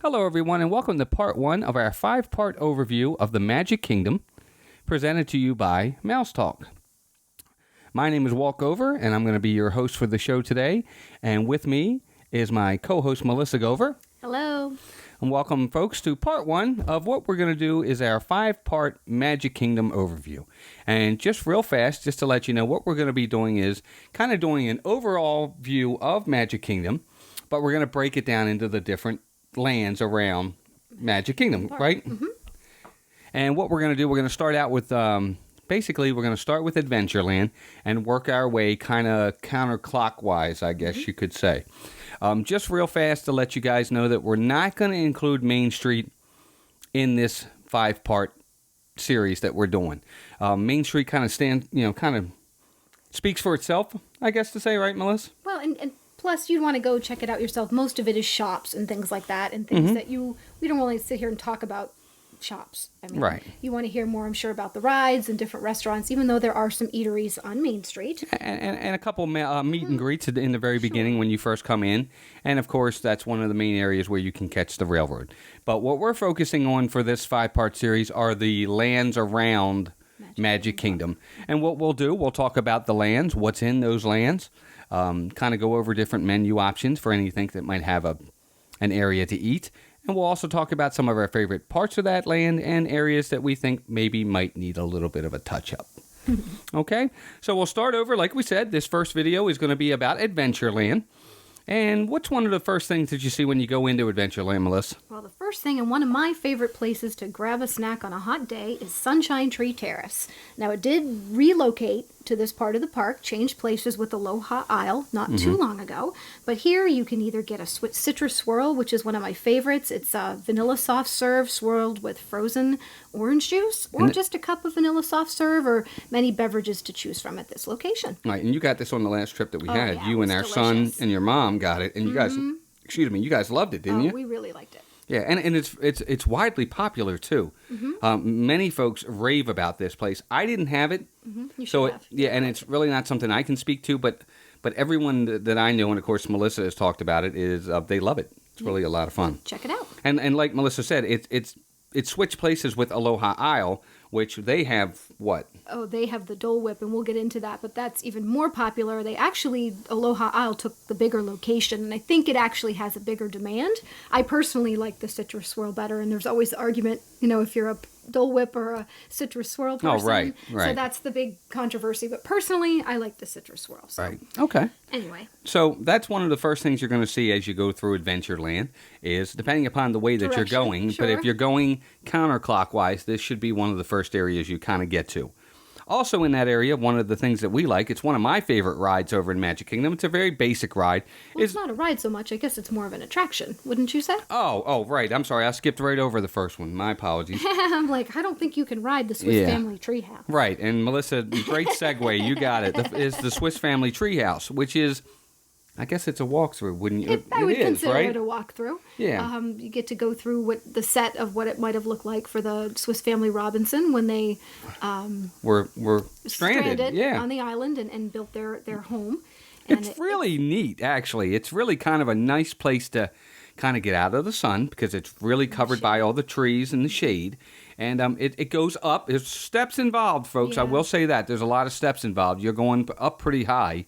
Hello, everyone, and welcome to part one of our 5-part overview of the Magic Kingdom, presented to you by Mouse Talk. My name is Walkover, and I'm going to be your host for the show today. And with me is my co-host, Melissa Gover. Hello. And welcome, folks, to part one of what we're going to do is our 5-part Magic Kingdom overview. And just real fast, just to let you know, what we're going to be doing is kind of doing an overall view of Magic Kingdom, but we're going to break it down into the different lands around Magic Kingdom, right? Mm-hmm. And what we're going to do, we're going to start out with, basically, we're going to start with Adventureland and work our way kind of counterclockwise, I guess you could say. Just real fast to let you guys know that we're not going to include Main Street in this 5-part series that we're doing. Main Street kind of speaks for itself, I guess to say, right, Melissa? Well, and plus, you'd want to go check it out yourself. Most of it is shops and things like that, and things that we don't really sit here and talk about shops. I mean, right. You want to hear more, I'm sure, about the rides and different restaurants, even though there are some eateries on Main Street. And a couple meet and greets in the very beginning when you first come in. And, of course, that's one of the main areas where you can catch the railroad. But what we're focusing on for this 5-part series are the lands around Magic Kingdom. And what we'll do, we'll talk about the lands, what's in those lands, kind of go over different menu options for anything that might have an area to eat. And we'll also talk about some of our favorite parts of that land and areas that we think maybe might need a little bit of a touch-up. Okay? So we'll start over. Like we said, this first video is going to be about Adventureland. And what's one of the first things that you see when you go into Adventureland, Melissa? Well, the first thing, and one of my favorite places to grab a snack on a hot day, is Sunshine Tree Terrace. Now, it did relocate to this part of the park, changed places with Aloha Isle not too long ago. But here you can either get a citrus swirl, which is one of my favorites. It's a vanilla soft serve swirled with frozen orange juice, or just a cup of vanilla soft serve, or many beverages to choose from at this location. Right, and you got this on the last trip that we had. Yeah, You and our delicious. son and your mom got it, and you guys, you guys loved it, didn't you? We really liked it. Yeah, and it's widely popular too. Many folks rave about this place. I didn't have it, You so should have. and it's really not something I can speak to. But everyone that I know, and of course Melissa has talked about it, is they love it. It's really a lot of fun. Check it out. And like Melissa said, it's switched places with Aloha Isle, which they have what? Oh, they have the Dole Whip, and we'll get into that, but that's even more popular. Aloha Isle took the bigger location, and I think it actually has a bigger demand. I personally like the citrus swirl better, and there's always the argument, if you're a Dole Whip or a citrus swirl person. Oh, right. So that's the big controversy, but personally, I like the citrus swirl. So. Right. Okay. Anyway. So that's one of the first things you're going to see as you go through Adventureland is, depending upon the way that you're going, but if you're going counterclockwise, this should be one of the first areas you kind of get to. Also in that area, one of the things that we like, it's one of my favorite rides over in Magic Kingdom. It's a very basic ride. Well, it's not a ride so much. I guess it's more of an attraction, wouldn't you say? Oh, right. I'm sorry. I skipped right over the first one. My apologies. I'm like, I don't think you can ride the Swiss Family Treehouse. Right. And Melissa, great segue. You got it. Is the Swiss Family Treehouse, which is, I guess it's a walkthrough, wouldn't you? I would consider right? it a walkthrough. Yeah. You get to go through the set of what it might have looked like for the Swiss Family Robinson when they were stranded on the island and built their home. And it's really neat, actually. It's really kind of a nice place to kind of get out of the sun because it's really covered by all the trees and the shade. And it goes up. There's steps involved, folks. Yeah. I will say that. There's a lot of steps involved. You're going up pretty high.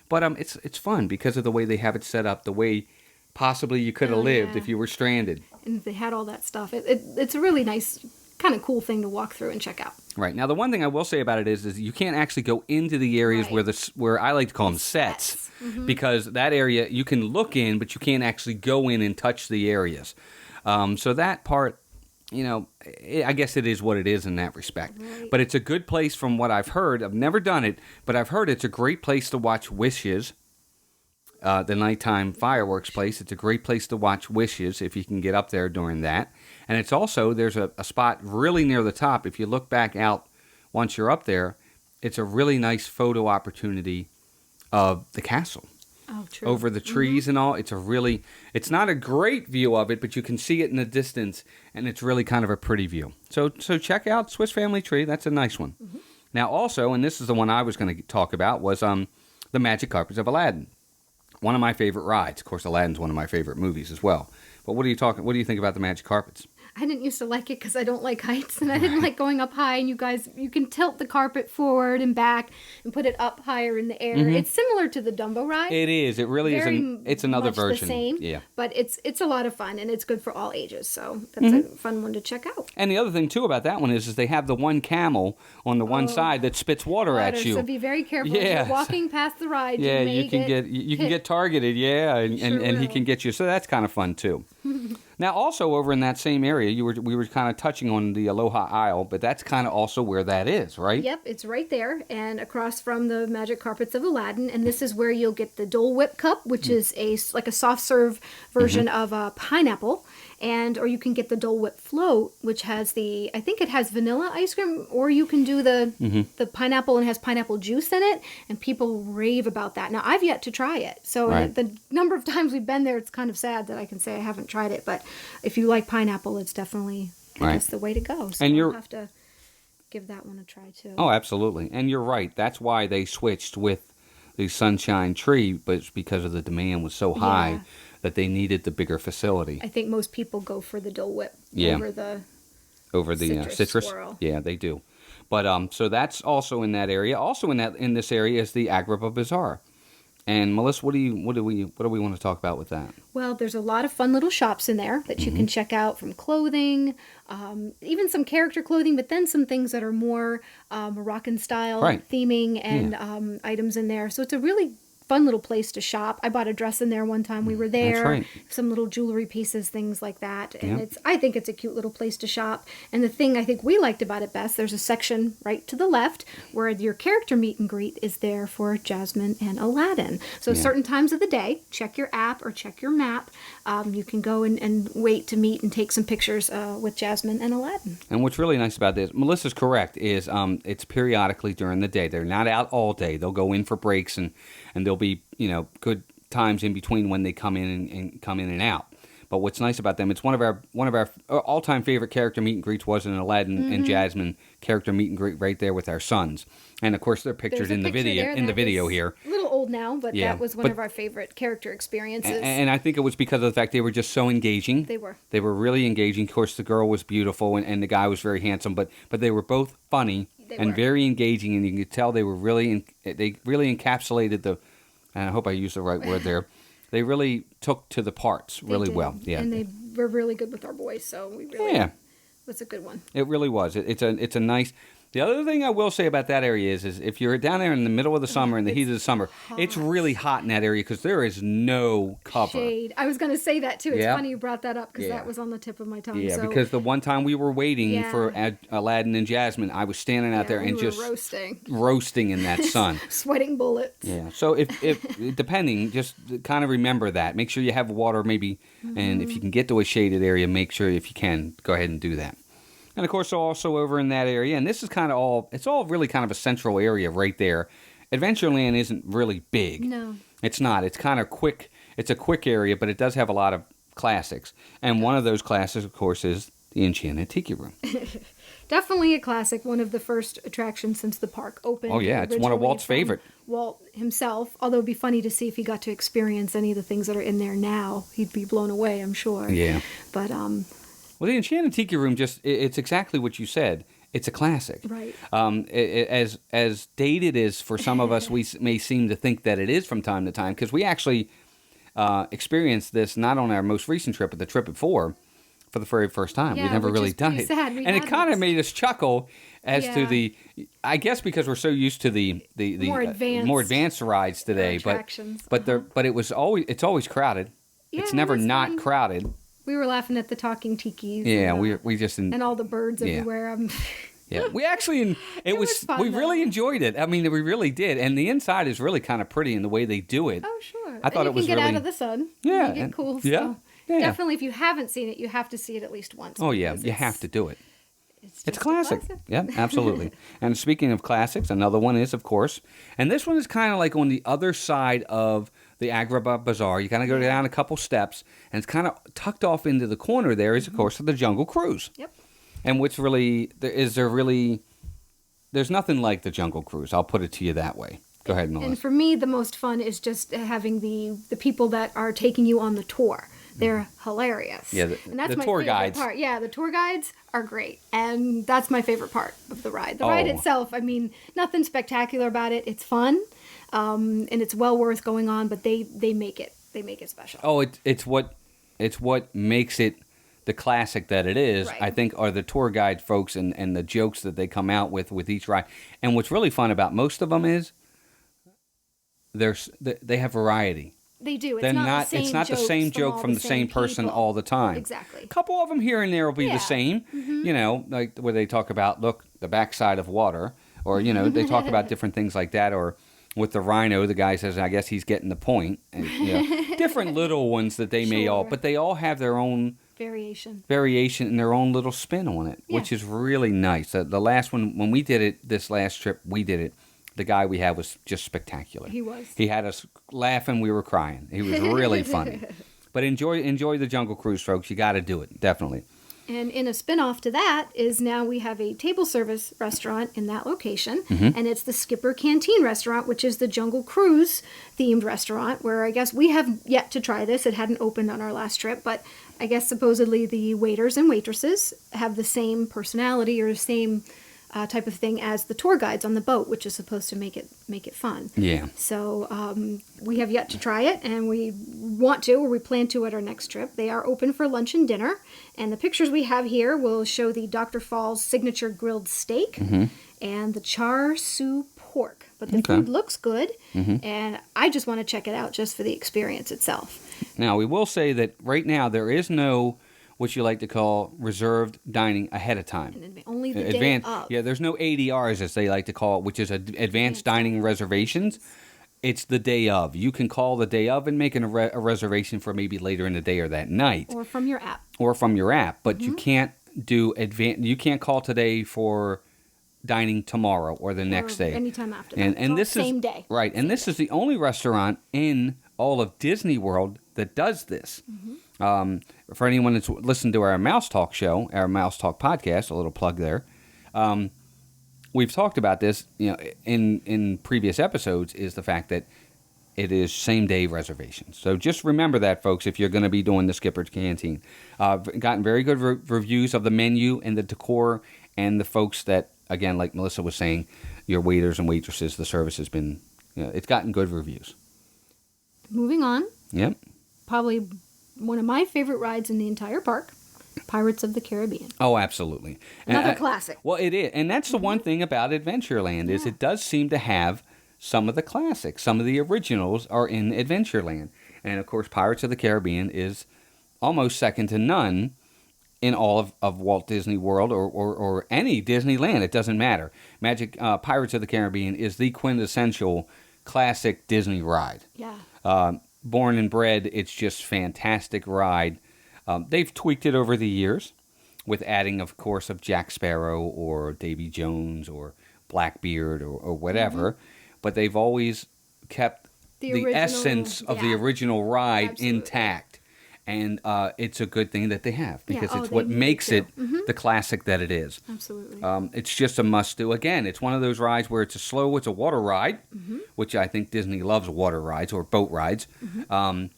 But it's fun because of the way they have it set up, the way possibly you could have lived if you were stranded. And if they had all that stuff. It's a really nice, kind of cool thing to walk through and check out. Right. Now, the one thing I will say about it is you can't actually go into the areas where I like to call them sets. Because that area, you can look in, but you can't actually go in and touch the areas. So that part, I guess it is what it is in that respect. Right. But it's a good place from what I've heard. I've never done it, but I've heard it's a great place to watch Wishes, the nighttime fireworks place. It's a great place to watch Wishes if you can get up there during that. And it's also, there's a spot really near the top. If you look back out once you're up there, it's a really nice photo opportunity of the castle. Oh, true. Over the trees and all. It's not a great view of it, but you can see it in the distance, and it's really kind of a pretty view. So check out Swiss Family Tree. That's a nice one. Now also, and this is the one I was going to talk about, was the Magic Carpets of Aladdin. One of my favorite rides. Of course, Aladdin's one of my favorite movies as well. But what do you think about the magic carpets? I didn't used to like it because I don't like heights, and I didn't like going up high. And you can tilt the carpet forward and back and put it up higher in the air. It's similar to the Dumbo ride. It is. It really is. It's another much version. The same, yeah. But it's a lot of fun, and it's good for all ages. So that's a fun one to check out. And the other thing too about that one is they have the one camel on the one side that spits water at you. So be very careful. Yeah. If you're walking past the ride. Yeah, you can get targeted. Yeah, and he will. can get you. So that's kind of fun too. Now, also over in that same area, we were kind of touching on the Aloha Isle, but that's kind of also where that is, right? Yep, it's right there and across from the Magic Carpets of Aladdin. And this is where you'll get the Dole Whip Cup, which is like a soft serve version of a pineapple. Or you can get the Dole Whip Float, which has I think it has vanilla ice cream, or you can do the pineapple and has pineapple juice in it, and people rave about that. Now, I've yet to try it. So the number of times we've been there, it's kind of sad that I can say I haven't tried it. But if you like pineapple, it's definitely the way to go. So you'll have to give that one a try, too. Oh, absolutely. And you're right. That's why they switched with the Sunshine Tree, but it's because of the demand was so high that they needed the bigger facility. I think most people go for the Dole Whip over the citrus. Swirl. Yeah, they do. But so that's also in that area. Also in this area is the Agrabah Bazaar. And Melissa, what do we want to talk about with that? Well, there's a lot of fun little shops in there that you can check out, from clothing, even some character clothing, but then some things that are more Moroccan style theming and items in there. So it's a really fun little place to shop. I bought a dress in there one time we were there. That's right. Some little jewelry pieces, things like that. And I think it's a cute little place to shop. And the thing I think we liked about it best, there's a section right to the left where your character meet and greet is there for Jasmine and Aladdin. So certain times of the day, check your app or check your map. You can go and wait to meet and take some pictures with Jasmine and Aladdin. And what's really nice about this, Melissa's correct, is it's periodically during the day. They're not out all day. They'll go in for breaks and there'll be, good times in between when they come in and out. But what's nice about them, it's one of our all-time favorite character meet and greets was an Aladdin and Jasmine character meet and greet right there with our sons. And of course they're pictured in the video here. A little old now, but that was one of our favorite character experiences. And I think it was because of the fact they were just so engaging. They were. They were really engaging. Of course the girl was beautiful and the guy was very handsome, but they were both funny and very engaging, and you could tell they really encapsulated and I hope I used the right word there. They really took to the parts really well. Yeah. And they were really good with our boys, so we really was a good one. It really was. It's a nice. The other thing I will say about that area is if you're down there in the middle of the summer, in the heat of the summer, it's really hot in that area because there is no cover. Shade. I was going to say that too. It's funny you brought that up because that was on the tip of my tongue. Yeah, because the one time we were waiting for Aladdin and Jasmine, I was standing out there and just roasting in that sun. Sweating bullets. Yeah. So if depending, just kind of remember that. Make sure you have water maybe, and if you can get to a shaded area, make sure if you can, go ahead and do that. And of course, also over in that area, and this is kind of it's all really kind of a central area right there. Adventureland isn't really big. No. It's not. It's kind of quick. It's a quick area, but it does have a lot of classics. And one of those classics, of course, is the Enchanted Tiki Room. Definitely a classic, one of the first attractions since the park opened. Oh, yeah, it's one of Walt's favorite. Walt himself, although it'd be funny to see if he got to experience any of the things that are in there now. He'd be blown away, I'm sure. Yeah. But, well, the Enchanted Tiki Room, it's exactly what you said. It's a classic. Right. As dated as for some of us, we may seem to think that it is from time to time, because we actually experienced this not on our most recent trip, but the trip before the very first time. Yeah, we never really done it. And it kind of made us chuckle as to the, I guess because we're so used to the more advanced rides today. Attractions. But it's always crowded. Yeah, it's never not fun. Crowded. We were laughing at the talking tikis. Yeah, we just and all the birds everywhere. Yeah, we actually was fun, we really enjoyed it. I mean, we really did, and the inside is really kind of pretty in the way they do it. Oh, sure. I thought it was you can get really out of the sun. Yeah, you get cool. Yeah, so definitely, if you haven't seen it, you have to see it at least once. Oh yeah, you have to do it. It's a classic. Yeah, absolutely. And speaking of classics, another one is, of course, and this one is kind of like on the other side of the Agrabah Bazaar. You kind of go down a couple steps, and it's kind of tucked off into the corner there is, of course, the Jungle Cruise. Yep. And there's nothing like the Jungle Cruise. I'll put it to you that way. Go ahead, Melissa. And for me, the most fun is just having the people that are taking you on the tour. They're hilarious. Yeah, and that's the my tour favorite guides. part. Yeah, the tour guides are great. And that's my favorite part of the ride. The ride itself, I mean, nothing spectacular about it. It's fun. And it's well worth going on, but they make it special. Oh, it's what makes it the classic that it is. Right. I think are the tour guide folks and the jokes that they come out with each ride. And what's really fun about most of them is they have variety. They do. It's not the same joke from the same person people. all the time. Exactly. A couple of them here and there will be the same. Mm-hmm. You know, like where they talk about, look, the backside of water. Or, you know, they talk about different things like that. Or with the rhino, the guy says, I guess he's getting the point. And, you know, different little ones that they may all, but they all have their own variation and their own little spin on it, which is really nice. The last one, when we did it, this last trip, we did it. The guy we had was just spectacular. He was. He had us laughing. We were crying. He was really funny. But enjoy the Jungle Cruise, folks. You got to do it, definitely. And in a spin-off to that is now we have a table service restaurant in that location, and it's the Skipper Canteen restaurant, which is the Jungle Cruise themed restaurant, where I guess we have yet to try this. It hadn't opened on our last trip, but I guess supposedly the waiters and waitresses have the same personality or the same type of thing as the tour guides on the boat, which is supposed to make it fun. Yeah. So we have yet to try it, and we want to, or we plan to at our next trip. They are open for lunch and dinner, and the pictures we have here will show the Dr. Falls signature grilled steak and the char siu pork. But the food looks good, and I just want to check it out just for the experience itself. Now, we will say that right now there is no what you like to call reserved dining ahead of time. And only the day of. Yeah, there's no ADRs, as they like to call it, which is advanced dining reservations. It's the day of. You can call the day of and make a reservation for maybe later in the day or that night. Or from your app. But you can't do you can't call today for dining tomorrow or the next day. Anytime after that. And this is same day. Right. And this is the only restaurant in all of Disney World that does this. For anyone that's listened to our Mouse Talk show, our Mouse Talk podcast, a little plug there, we've talked about this, you know, in previous episodes, is the fact that it is same-day reservations. So just remember that, folks, if you're going to be doing the Skipper's Canteen. Gotten very good reviews of the menu and the decor and the folks that, again, like Melissa was saying, your waiters and waitresses, the service has been, you know, it's gotten good reviews. Moving on. Yep. Probably one of my favorite rides in the entire park, Pirates of the Caribbean. Oh, absolutely. Another classic. Well, it is. And that's the one thing about Adventureland is it does seem to have some of the classics. Some of the originals are in Adventureland. And, of course, Pirates of the Caribbean is almost second to none in all of Walt Disney World or any Disneyland. It doesn't matter. Pirates of the Caribbean is the quintessential classic Disney ride. Yeah. Born and bred, it's just fantastic ride. They've tweaked it over the years with adding, of course, of Jack Sparrow or Davy Jones or Blackbeard or whatever. But they've always kept the essence of the original ride intact. And it's a good thing that they have because it's what makes it the classic that it is. Absolutely. It's just a must-do. Again, it's one of those rides where it's a water ride, which I think Disney loves water rides or boat rides. And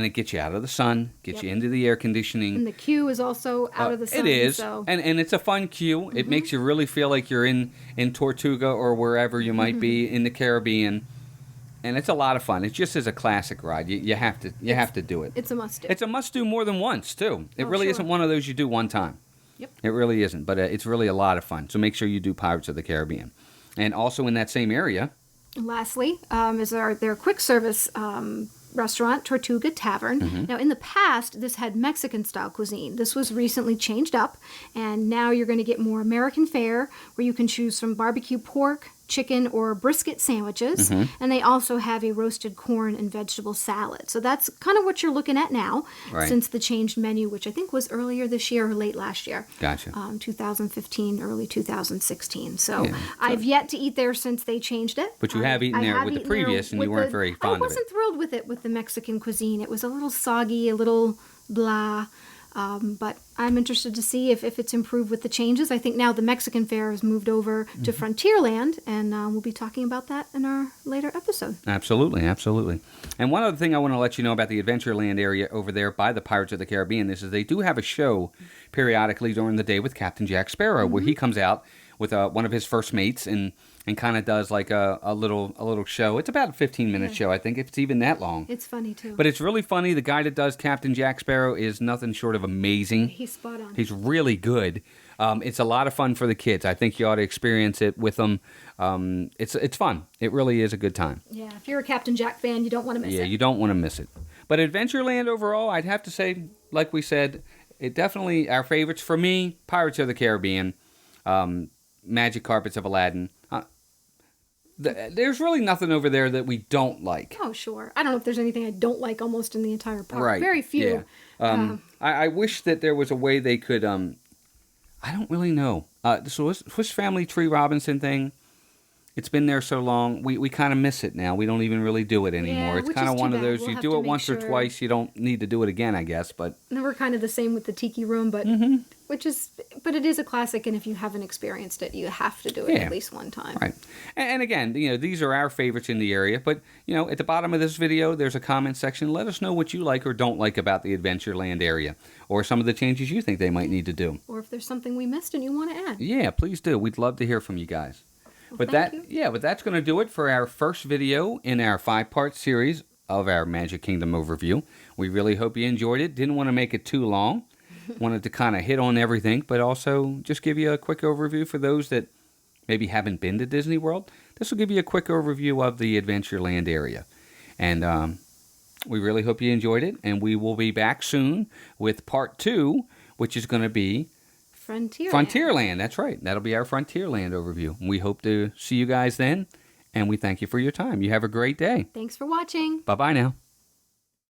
it gets you out of the sun, gets you into the air conditioning. And the queue is also out of the sun. It is. So. And it's a fun queue. It makes you really feel like you're in Tortuga or wherever you might be in the Caribbean. And it's a lot of fun. It just is a classic ride. You have to do it. It's a must-do. It's a must-do more than once, too. It really isn't one of those you do one time. Yep. It really isn't. But it's really a lot of fun. So make sure you do Pirates of the Caribbean. And also in that same area. Lastly, is their quick service restaurant, Tortuga Tavern. Now, in the past, this had Mexican-style cuisine. This was recently changed up, and now you're going to get more American fare, where you can choose from barbecue pork, chicken, or brisket sandwiches, and they also have a roasted corn and vegetable salad. So that's kind of what you're looking at now, since the changed menu, which I think was earlier this year or late last year. Gotcha. 2015, early 2016. So I've yet to eat there since they changed it. But you have eaten there with the previous, and you weren't very fond of it. I wasn't thrilled with it with the Mexican cuisine. It was a little soggy, a little blah. But I'm interested to see if it's improved with the changes. I think now the Mexican Fair has moved over to Frontierland, and we'll be talking about that in our later episode. Absolutely, absolutely. And one other thing I want to let you know about the Adventureland area over there by the Pirates of the Caribbean is they do have a show periodically during the day with Captain Jack Sparrow, where he comes out with one of his first mates and kind of does like a little show. It's about a 15-minute show, I think. It's even that long. It's funny, too. But it's really funny. The guy that does Captain Jack Sparrow is nothing short of amazing. He's spot on. He's really good. It's a lot of fun for the kids. I think you ought to experience it with them. It's fun. It really is a good time. Yeah, if you're a Captain Jack fan, you don't want to miss it. Yeah, you don't want to miss it. But Adventureland overall, I'd have to say, like we said, it definitely, our favorites for me, Pirates of the Caribbean, Magic Carpets of Aladdin. There's really nothing over there that we don't like. Oh, sure. I don't know if there's anything I don't like almost in the entire park. Right. Very few. Yeah. I wish that there was a way they could, I don't really know. The Swiss Family Tree Robinson thing, it's been there so long, we kind of miss it now. We don't even really do it anymore. Yeah, it's which kind of is one too of bad. those, We'll you have do to it make once or sure. twice, you don't need to do it again, I guess. But And we're kind of the same with the Tiki Room, but but it is a classic, and if you haven't experienced it, you have to do it at least one time. Right. And again, these are our favorites in the area, but, at the bottom of this video, there's a comment section. Let us know what you like or don't like about the Adventureland area, or some of the changes you think they might need to do. Or if there's something we missed and you want to add. Yeah, please do. We'd love to hear from you guys. Well, But that's going to do it for our first video in our 5-part series of our Magic Kingdom overview. We really hope you enjoyed it. Didn't want to make it too long. Wanted to kind of hit on everything, but also just give you a quick overview for those that maybe haven't been to Disney World. This will give you a quick overview of the Adventureland area. And we really hope you enjoyed it, and we will be back soon with part 2, which is going to be Frontierland. That's right. That'll be our Frontierland overview. We hope to see you guys then, and we thank you for your time. You have a great day. Thanks for watching. Bye-bye now.